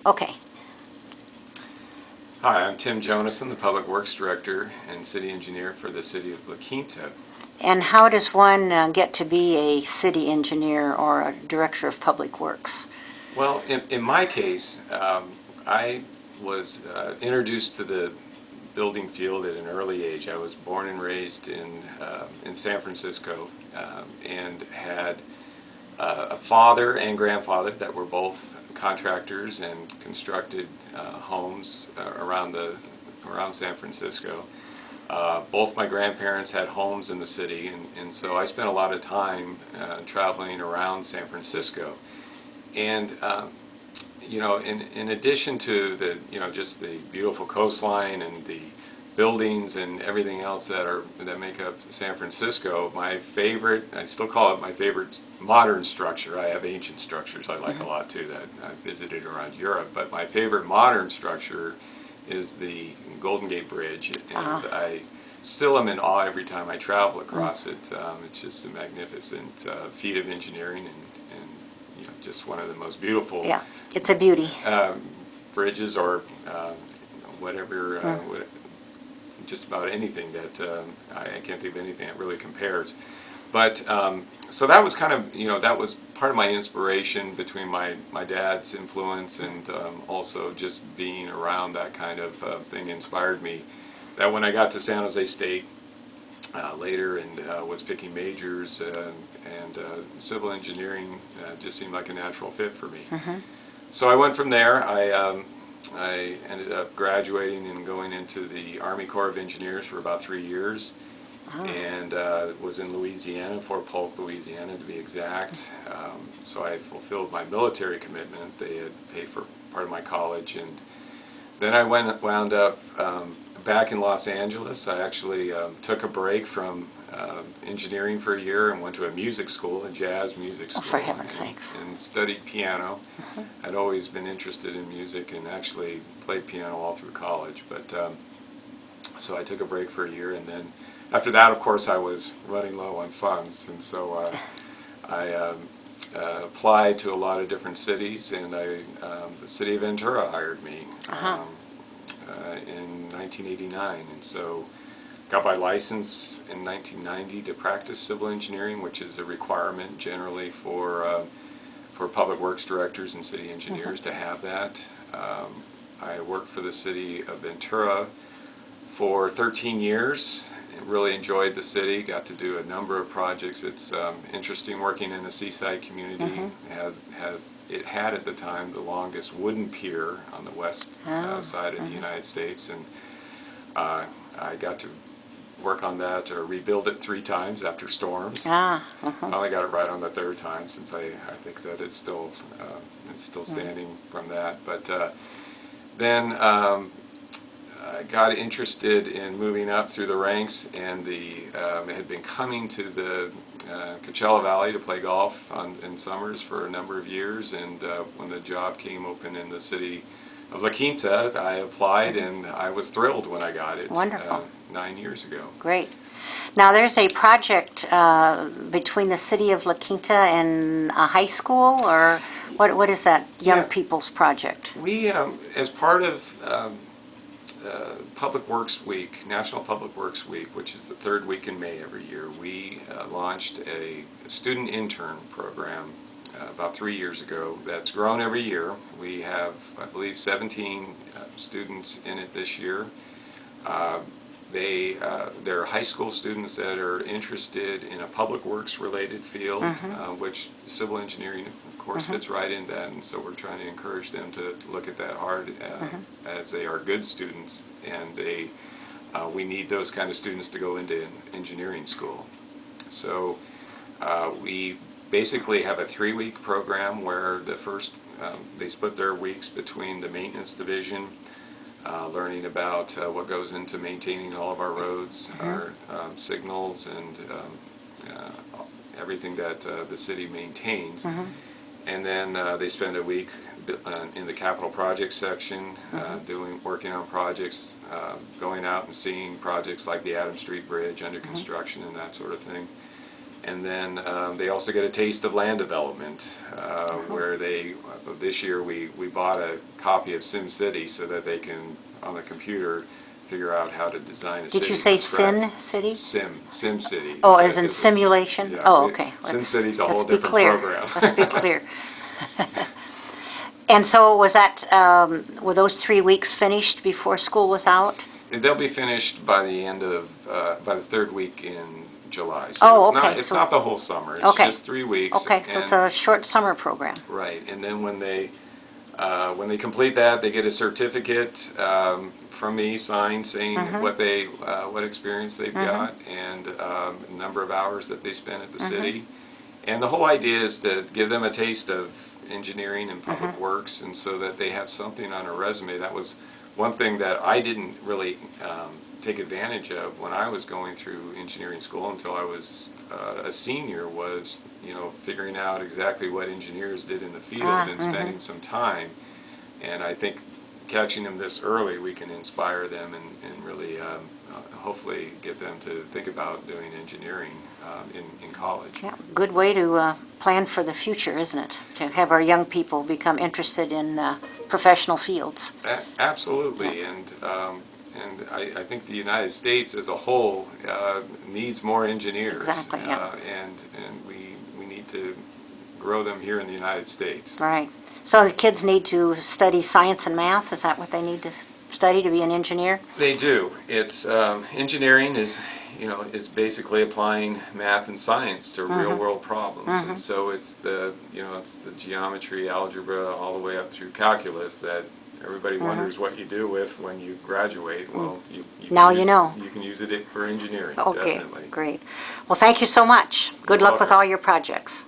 Okay. Hi, I'm Tim Jonason, the Public Works Director and City Engineer for the City of La Quinta. And how does one get to be a city engineer or a director of public works? Well, in my case, I was introduced to the building field at an early age. I was born and raised in San Francisco and had a father and grandfather that were both contractors and constructed homes around San Francisco. Both my grandparents had homes in the city, and so I spent a lot of time traveling around San Francisco. And you know, in addition to the just the beautiful coastline and the buildings and everything else that make up San Francisco, I still call it my favorite modern structure. I have ancient structures I like a lot too that I've visited around Europe, but my favorite modern structure is the Golden Gate Bridge, and I still am in awe every time I travel across it. It's just a magnificent feat of engineering, and just one of the most beautiful. Yeah, it's a beauty. Bridges or whatever, just about anything that I can't think of anything that really compares. But so that was kind of, that was part of my inspiration between my dad's influence and also just being around that kind of thing inspired me. That when I got to San Jose State later and was picking majors and civil engineering just seemed like a natural fit for me. So I went from there. I ended up graduating and going into the Army Corps of Engineers for about 3 years, and was in Louisiana, Fort Polk, Louisiana to be exact. So I fulfilled my military commitment. They had paid for part of my college, and then I wound up back in Los Angeles. I actually took a break from engineering for a year and went to a music school, a jazz music school. Oh, for heaven's sakes. And studied piano. I'd always been interested in music and actually played piano all through college. But so I took a break for a year, and then after that, of course, I was running low on funds, and so I applied to a lot of different cities, and the city of Ventura hired me in 1989, and so got my license in 1990 to practice civil engineering, which is a requirement generally for public works directors and city engineers to have that. I worked for the city of Ventura for 13 years. Really enjoyed the city, got to do a number of projects. It's interesting working in a seaside community. It had at the time the longest wooden pier on the west side of the United States, and I got to work on that or rebuild it 3 times after storms. Finally got it right on the 3rd time, since I think that it's still standing from that. But then I got interested in moving up through the ranks, and had been coming to the Coachella Valley to play golf in summers for a number of years, and when the job came open in the city of La Quinta, I applied, and I was thrilled when I got it. Wonderful. 9 years ago. Great. Now, there's a project between the city of La Quinta and a high school, or what is that Young People's Project? We, as part of Public Works Week, National Public Works Week, which is the 3rd week in May every year, we launched a student intern program about 3 years ago that's grown every year. We have, I believe, 17 students in it this year. They're high school students that are interested in a public works related field, which civil engineering, of course, fits right in that, and so we're trying to encourage them to look at that hard as they are good students, and we need those kind of students to go into engineering school. So we basically have a 3-week program where they split their weeks between the maintenance division, learning about what goes into maintaining all of our roads, our signals, and everything that the city maintains. And then they spend a week in the capital projects section, working on projects, going out and seeing projects like the Adams Street Bridge under construction and that sort of thing. And then they also get a taste of land development, where this year we bought a copy of SimCity so that they can, on the computer, figure out how to design a city. Did you say from scratch. Sin City? SimCity. Oh, It's as in it's simulation? yeah, Oh, okay. SimCity's a Let's whole be different clear. program. Let's be clear. And so was that, were those 3 weeks finished before school was out? They'll be finished by the end of, by the third week in July. Oh, So okay, it's so- not the whole summer. It's Okay. just 3 weeks. Okay, so it's and- a short summer program. Right, and then when they complete that, they get a certificate from me signed saying what experience they've got and number of hours that they spent at the city. And the whole idea is to give them a taste of engineering and public works, and so that they have something on a resume. That was one thing that I didn't really take advantage of when I was going through engineering school until I was a senior, was figuring out exactly what engineers did in the field and spending some time. And I think catching them this early, we can inspire them and really hopefully get them to think about doing engineering in college. Yeah, good way to plan for the future, isn't it? To have our young people become interested in professional fields. Absolutely, and I think the United States as a whole needs more engineers. Exactly, yeah. And we need to grow them here in the United States. Right. So the kids need to study science and math? Is that what they need to study to be an engineer? They do. It's engineering is basically applying math and science to real world problems, and so it's the geometry, algebra, all the way up through calculus that everybody wonders what you do with when you graduate. Well, Now can you use- know. You can use it for engineering. Okay, Definitely. great. Well, thank you so much. Good You're luck with welcome. all your projects.